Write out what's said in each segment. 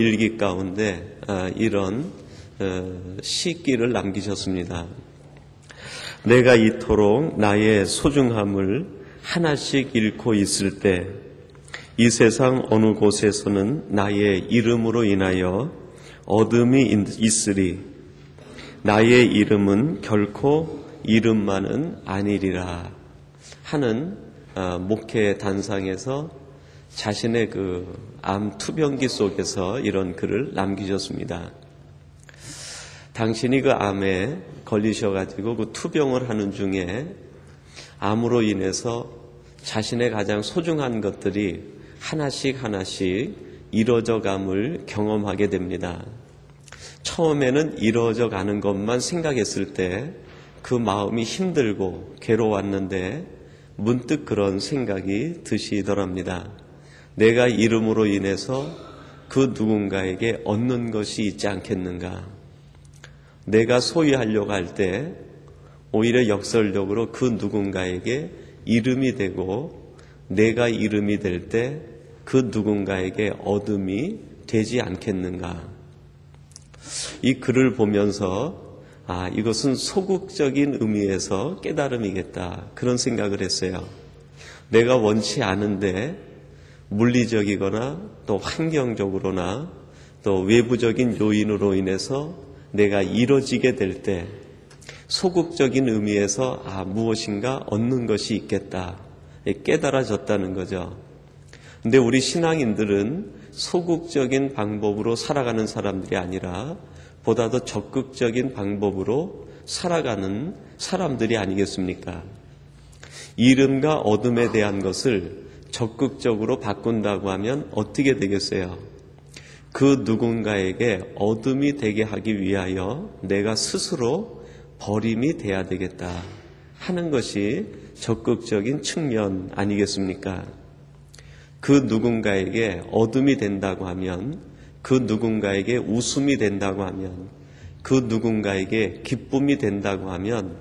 일기 가운데 이런 시기를 남기셨습니다. 내가 이토록 나의 소중함을 하나씩 잃고 있을 때 이 세상 어느 곳에서는 나의 이름으로 인하여 어둠이 있으리. 나의 이름은 결코 이름만은 아니리라 하는 목회 단상에서 자신의 그 암 투병기 속에서 이런 글을 남기셨습니다. 당신이 그 암에 걸리셔가지고 그 투병을 하는 중에 암으로 인해서 자신의 가장 소중한 것들이 하나씩 이루어져감을 경험하게 됩니다. 처음에는 이루어져 가는 것만 생각했을 때 그 마음이 힘들고 괴로웠는데 문득 그런 생각이 드시더랍니다. 내가 이름으로 인해서 그 누군가에게 얻는 것이 있지 않겠는가? 내가 소유하려고 할 때 오히려 역설적으로 그 누군가에게 이름이 되고 내가 이름이 될 때 그 누군가에게 얻음이 되지 않겠는가? 이 글을 보면서 이것은 소극적인 의미에서 깨달음이겠다 그런 생각을 했어요. 내가 원치 않은데 물리적이거나 또 환경적으로나 또 외부적인 요인으로 인해서 내가 이뤄지게 될 때 소극적인 의미에서 무엇인가 얻는 것이 있겠다 깨달아졌다는 거죠. 근데 우리 신앙인들은 소극적인 방법으로 살아가는 사람들이 아니라 보다 더 적극적인 방법으로 살아가는 사람들이 아니겠습니까? 이름과 어둠에 대한 것을 적극적으로 바꾼다고 하면 어떻게 되겠어요? 그 누군가에게 어둠이 되게 하기 위하여 내가 스스로 버림이 돼야 되겠다 하는 것이 적극적인 측면 아니겠습니까? 그 누군가에게 어둠이 된다고 하면, 그 누군가에게 웃음이 된다고 하면, 그 누군가에게 기쁨이 된다고 하면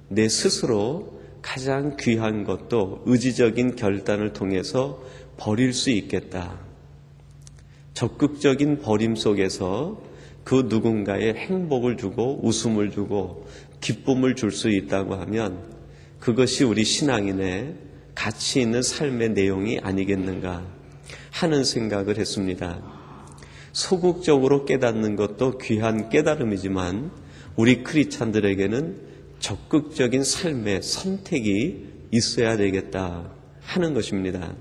내 스스로 가장 귀한 것도 의지적인 결단을 통해서 버릴 수 있겠다. 적극적인 버림 속에서 그 누군가의 행복을 주고 웃음을 주고 기쁨을 줄 수 있다고 하면 그것이 우리 신앙인의 가치 있는 삶의 내용이 아니겠는가 하는 생각을 했습니다. 소극적으로 깨닫는 것도 귀한 깨달음이지만 우리 크리스찬들에게는 적극적인 삶의 선택이 있어야 되겠다 하는 것입니다.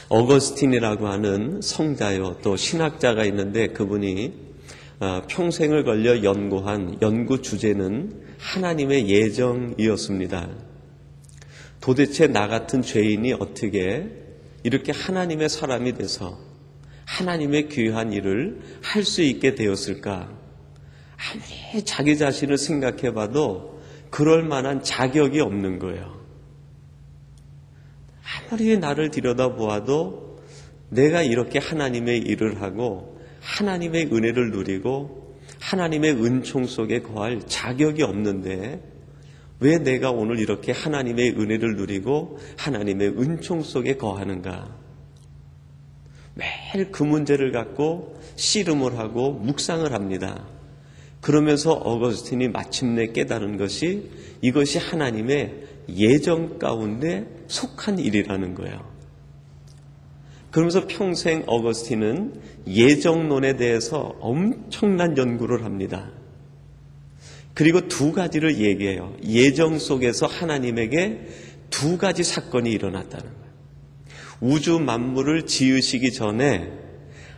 어거스틴이라고 하는 성자요 또 신학자가 있는데 그분이 평생을 걸려 연구한 연구 주제는 하나님의 예정이었습니다. 도대체 나 같은 죄인이 어떻게 이렇게 하나님의 사람이 돼서 하나님의 귀한 일을 할 수 있게 되었을까? 아무리 자기 자신을 생각해봐도 그럴 만한 자격이 없는 거예요. 아무리 나를 들여다보아도 내가 이렇게 하나님의 일을 하고 하나님의 은혜를 누리고 하나님의 은총 속에 거할 자격이 없는데 왜 내가 오늘 이렇게 하나님의 은혜를 누리고 하나님의 은총 속에 거하는가? 매일 그 문제를 갖고 씨름을 하고 묵상을 합니다. 그러면서 어거스틴이 마침내 깨달은 것이 이것이 하나님의 예정 가운데 속한 일이라는 거예요. 그러면서 평생 어거스틴은 예정론에 대해서 엄청난 연구를 합니다. 그리고 두 가지를 얘기해요. 예정 속에서 하나님에게 두 가지 사건이 일어났다는 거예요. 우주 만물을 지으시기 전에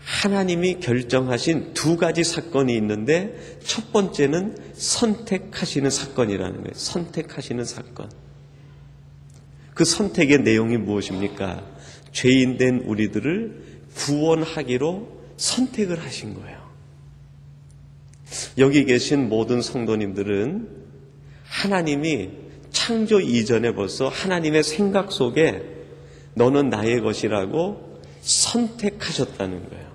하나님이 결정하신 두 가지 사건이 있는데 첫 번째는 선택하시는 사건이라는 거예요. 선택하시는 사건. 그 선택의 내용이 무엇입니까? 죄인된 우리들을 구원하기로 선택을 하신 거예요. 여기 계신 모든 성도님들은 하나님이 창조 이전에 벌써 하나님의 생각 속에 너는 나의 것이라고 선택하셨다는 거예요.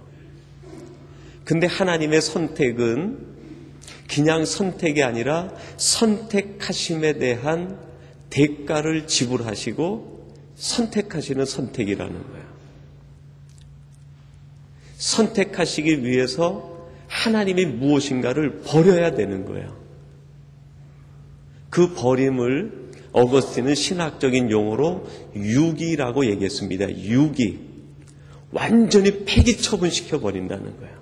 근데 하나님의 선택은 그냥 선택이 아니라 선택하심에 대한 대가를 지불하시고 선택하시는 선택이라는 거예요. 선택하시기 위해서 하나님이 무엇인가를 버려야 되는 거예요. 그 버림을 어거스틴은 신학적인 용어로 유기라고 얘기했습니다. 유기. 완전히 폐기 처분시켜 버린다는 거예요.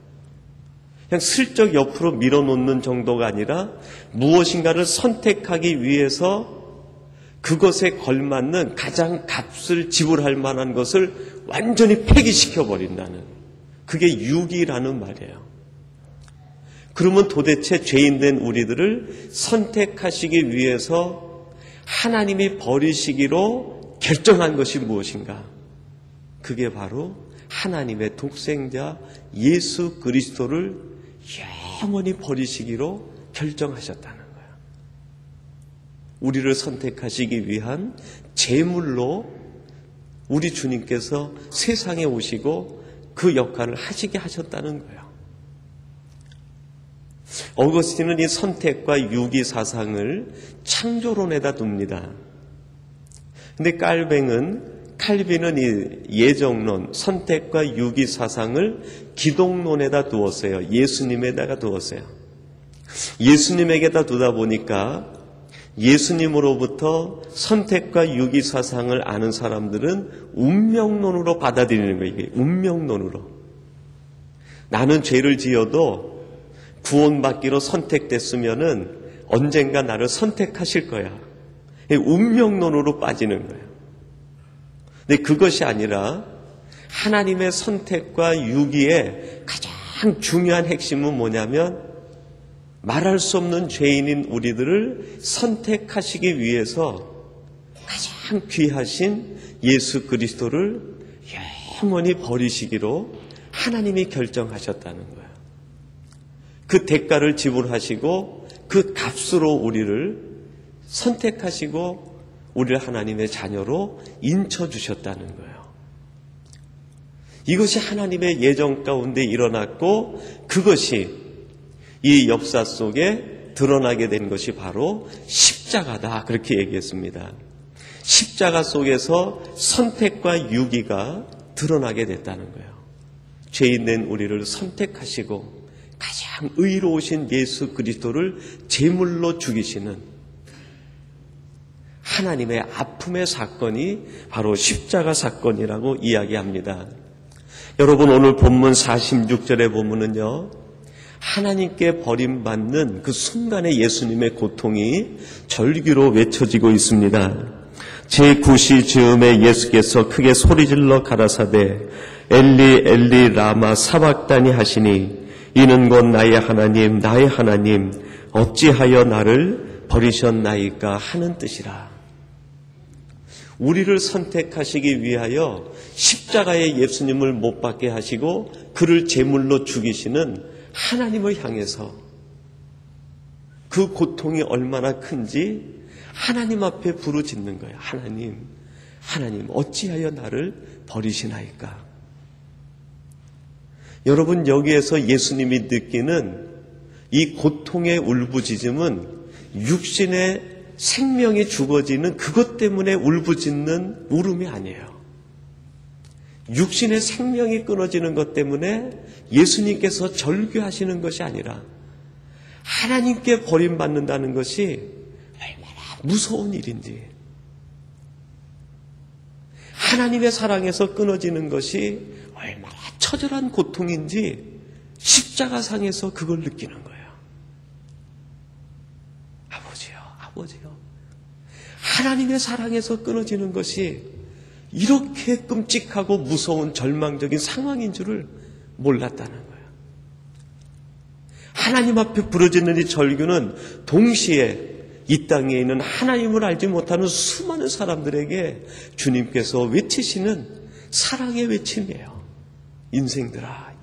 그냥 슬쩍 옆으로 밀어놓는 정도가 아니라 무엇인가를 선택하기 위해서 그것에 걸맞는 가장 값을 지불할 만한 것을 완전히 폐기시켜 버린다는, 그게 유기라는 말이에요. 그러면 도대체 죄인된 우리들을 선택하시기 위해서 하나님이 버리시기로 결정한 것이 무엇인가? 그게 바로 하나님의 독생자 예수 그리스도를 영원히 버리시기로 결정하셨다는 거예요. 우리를 선택하시기 위한 제물로 우리 주님께서 세상에 오시고 그 역할을 하시게 하셨다는 거예요. 어거스틴은 이 선택과 유기 사상을 창조론에다 둡니다. 근데 칼빈은 이 예정론, 선택과 유기 사상을 기독론에다 두었어요. 예수님에다가 두었어요. 예수님에게다 두다 보니까 예수님으로부터 선택과 유기 사상을 아는 사람들은 운명론으로 받아들이는 거예요. 이게 운명론으로. 나는 죄를 지어도 구원받기로 선택됐으면은 언젠가 나를 선택하실 거야. 운명론으로 빠지는 거예요. 근데 그것이 아니라 하나님의 선택과 유기의 가장 중요한 핵심은 뭐냐면 말할 수 없는 죄인인 우리들을 선택하시기 위해서 가장 귀하신 예수 그리스도를 영원히 버리시기로 하나님이 결정하셨다는 거예요. 그 대가를 지불하시고 그 값으로 우리를 선택하시고 우리를 하나님의 자녀로 인쳐주셨다는 거예요. 이것이 하나님의 예정 가운데 일어났고 그것이 이 역사 속에 드러나게 된 것이 바로 십자가다, 그렇게 얘기했습니다. 십자가 속에서 선택과 유기가 드러나게 됐다는 거예요. 죄인된 우리를 선택하시고 가장 의로우신 예수 그리스도를 제물로 죽이시는 하나님의 아픔의 사건이 바로 십자가 사건이라고 이야기합니다. 여러분, 오늘 본문 46절에 보면은요, 하나님께 버림받는 그 순간의 예수님의 고통이 절규로 외쳐지고 있습니다. 제9시 즈음에 예수께서 크게 소리질러 가라사대 엘리 엘리 라마 사박다니 하시니 이는 곧 나의 하나님 나의 하나님 어찌하여 나를 버리셨나이까 하는 뜻이라. 우리를 선택하시기 위하여 십자가에 예수님을 못 박게 하시고 그를 제물로 죽이시는 하나님을 향해서 그 고통이 얼마나 큰지 하나님 앞에 부르짖는 거예요. 하나님 어찌하여 나를 버리시나이까. 여러분, 여기에서 예수님이 느끼는 이 고통의 울부짖음은 육신의 생명이 죽어지는 그것 때문에 울부짖는 울음이 아니에요. 육신의 생명이 끊어지는 것 때문에 예수님께서 절규하시는 것이 아니라 하나님께 버림받는다는 것이 얼마나 무서운 일인지, 하나님의 사랑에서 끊어지는 것이 얼마나 처절한 고통인지 십자가상에서 그걸 느끼는 거예요. 아버지요. 하나님의 사랑에서 끊어지는 것이 이렇게 끔찍하고 무서운 절망적인 상황인 줄을 몰랐다는 거예요. 하나님 앞에 부르짖는 이 절규는 동시에 이 땅에 있는 하나님을 알지 못하는 수많은 사람들에게 주님께서 외치시는 사랑의 외침이에요. 인생들아.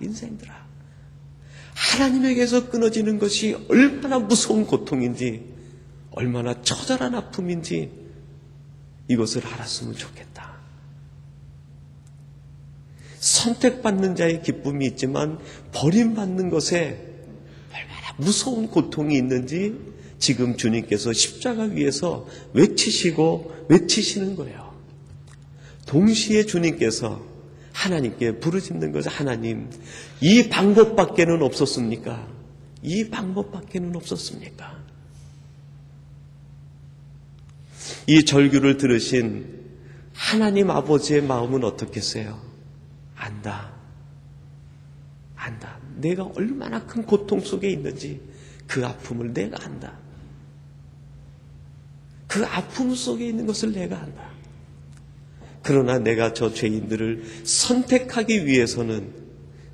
하나님에게서 끊어지는 것이 얼마나 무서운 고통인지, 얼마나 처절한 아픔인지 이것을 알았으면 좋겠다. 선택받는 자의 기쁨이 있지만 버림받는 것에 얼마나 무서운 고통이 있는지 지금 주님께서 십자가 위에서 외치시는 거예요. 동시에 주님께서 하나님께 부르짖는 것은 하나님, 이 방법밖에는 없었습니까? 이 방법밖에는 없었습니까? 이 절규를 들으신 하나님 아버지의 마음은 어떻겠어요? 안다. 내가 얼마나 큰 고통 속에 있는지 그 아픔을 내가 안다. 그 아픔 속에 있는 것을 내가 안다. 그러나 내가 저 죄인들을 선택하기 위해서는,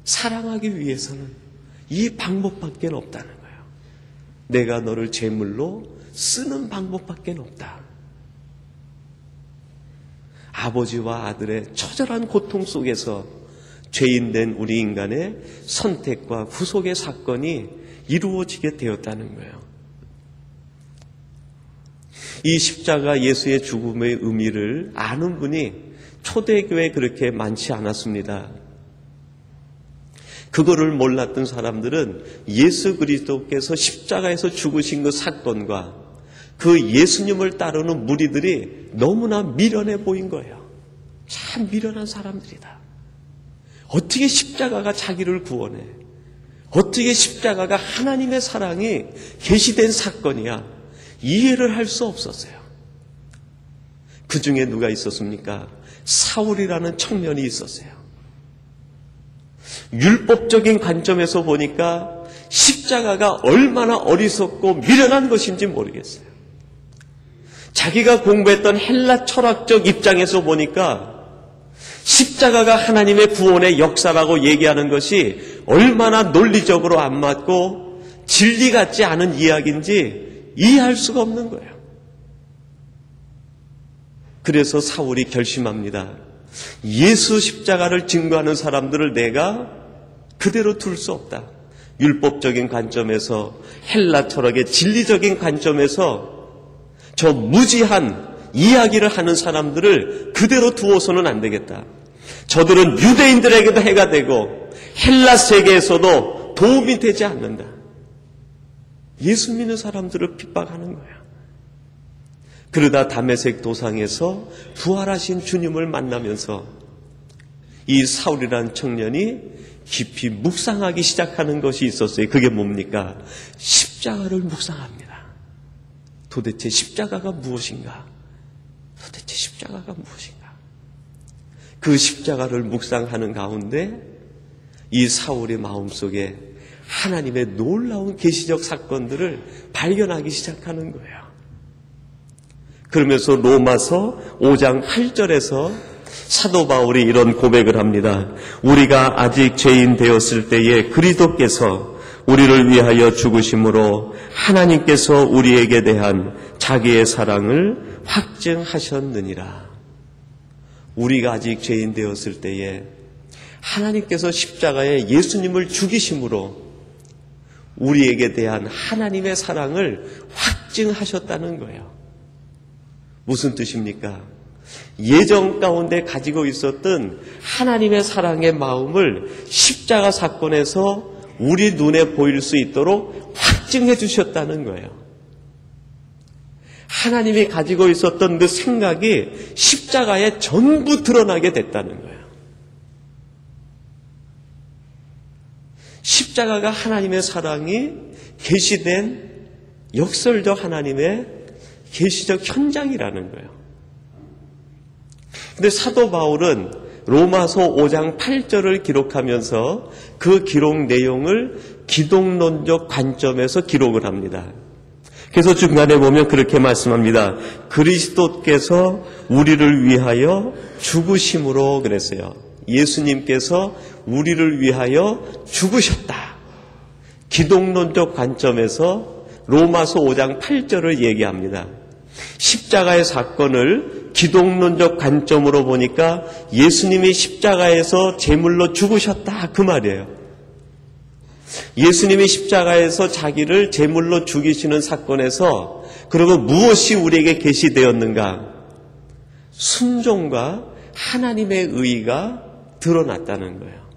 사랑하기 위해서는 이 방법밖에 없다는 거예요. 내가 너를 제물로 쓰는 방법밖에 없다. 아버지와 아들의 처절한 고통 속에서 죄인된 우리 인간의 선택과 구속의 사건이 이루어지게 되었다는 거예요. 이 십자가 예수의 죽음의 의미를 아는 분이 초대교회에 그렇게 많지 않았습니다. 그거를 몰랐던 사람들은 예수 그리스도께서 십자가에서 죽으신 그 사건과 그 예수님을 따르는 무리들이 너무나 미련해 보인 거예요. 참 미련한 사람들이다. 어떻게 십자가가 자기를 구원해? 어떻게 십자가가 하나님의 사랑이 계시된 사건이야? 이해를 할 수 없었어요. 그 중에 누가 있었습니까? 사울이라는 청년이 있었어요. 율법적인 관점에서 보니까 십자가가 얼마나 어리석고 미련한 것인지 모르겠어요. 자기가 공부했던 헬라 철학적 입장에서 보니까 십자가가 하나님의 구원의 역사라고 얘기하는 것이 얼마나 논리적으로 안 맞고 진리 같지 않은 이야기인지 이해할 수가 없는 거예요. 그래서 사울이 결심합니다. 예수 십자가를 증거하는 사람들을 내가 그대로 둘 수 없다. 율법적인 관점에서, 헬라 철학의 진리적인 관점에서 저 무지한 이야기를 하는 사람들을 그대로 두어서는 안 되겠다. 저들은 유대인들에게도 해가 되고 헬라 세계에서도 도움이 되지 않는다. 예수 믿는 사람들을 핍박하는 거야. 그러다 다메섹 도상에서 부활하신 주님을 만나면서 이 사울이라는 청년이 깊이 묵상하기 시작하는 것이 있었어요. 그게 뭡니까? 십자가를 묵상합니다. 도대체 십자가가 무엇인가? 도대체 십자가가 무엇인가? 그 십자가를 묵상하는 가운데 이 사울의 마음속에 하나님의 놀라운 계시적 사건들을 발견하기 시작하는 거예요. 그러면서 로마서 5장 8절에서 사도 바울이 이런 고백을 합니다. 우리가 아직 죄인 되었을 때에 그리스도께서 우리를 위하여 죽으심으로 하나님께서 우리에게 대한 자기의 사랑을 확증하셨느니라. 우리가 아직 죄인 되었을 때에 하나님께서 십자가에 예수님을 죽이심으로 우리에게 대한 하나님의 사랑을 확증하셨다는 거예요. 무슨 뜻입니까? 예정 가운데 가지고 있었던 하나님의 사랑의 마음을 십자가 사건에서 우리 눈에 보일 수 있도록 확증해 주셨다는 거예요. 하나님이 가지고 있었던 그 생각이 십자가에 전부 드러나게 됐다는 거예요. 십자가가 하나님의 사랑이 계시된 역설적 하나님의 계시적 현장이라는 거예요. 근데 사도 바울은 로마서 5장 8절을 기록하면서 그 기록 내용을 기독론적 관점에서 기록을 합니다. 그래서 중간에 보면 그렇게 말씀합니다. 그리스도께서 우리를 위하여 죽으심으로 그랬어요. 예수님께서 우리를 위하여 죽으셨다. 기독론적 관점에서 로마서 5장 8절을 얘기합니다. 십자가의 사건을 기독론적 관점으로 보니까 예수님이 십자가에서 제물로 죽으셨다 그 말이에요. 예수님이 십자가에서 자기를 제물로 죽이시는 사건에서 그리고 무엇이 우리에게 계시되었는가? 순종과 하나님의 의의가 드러났다는 거예요.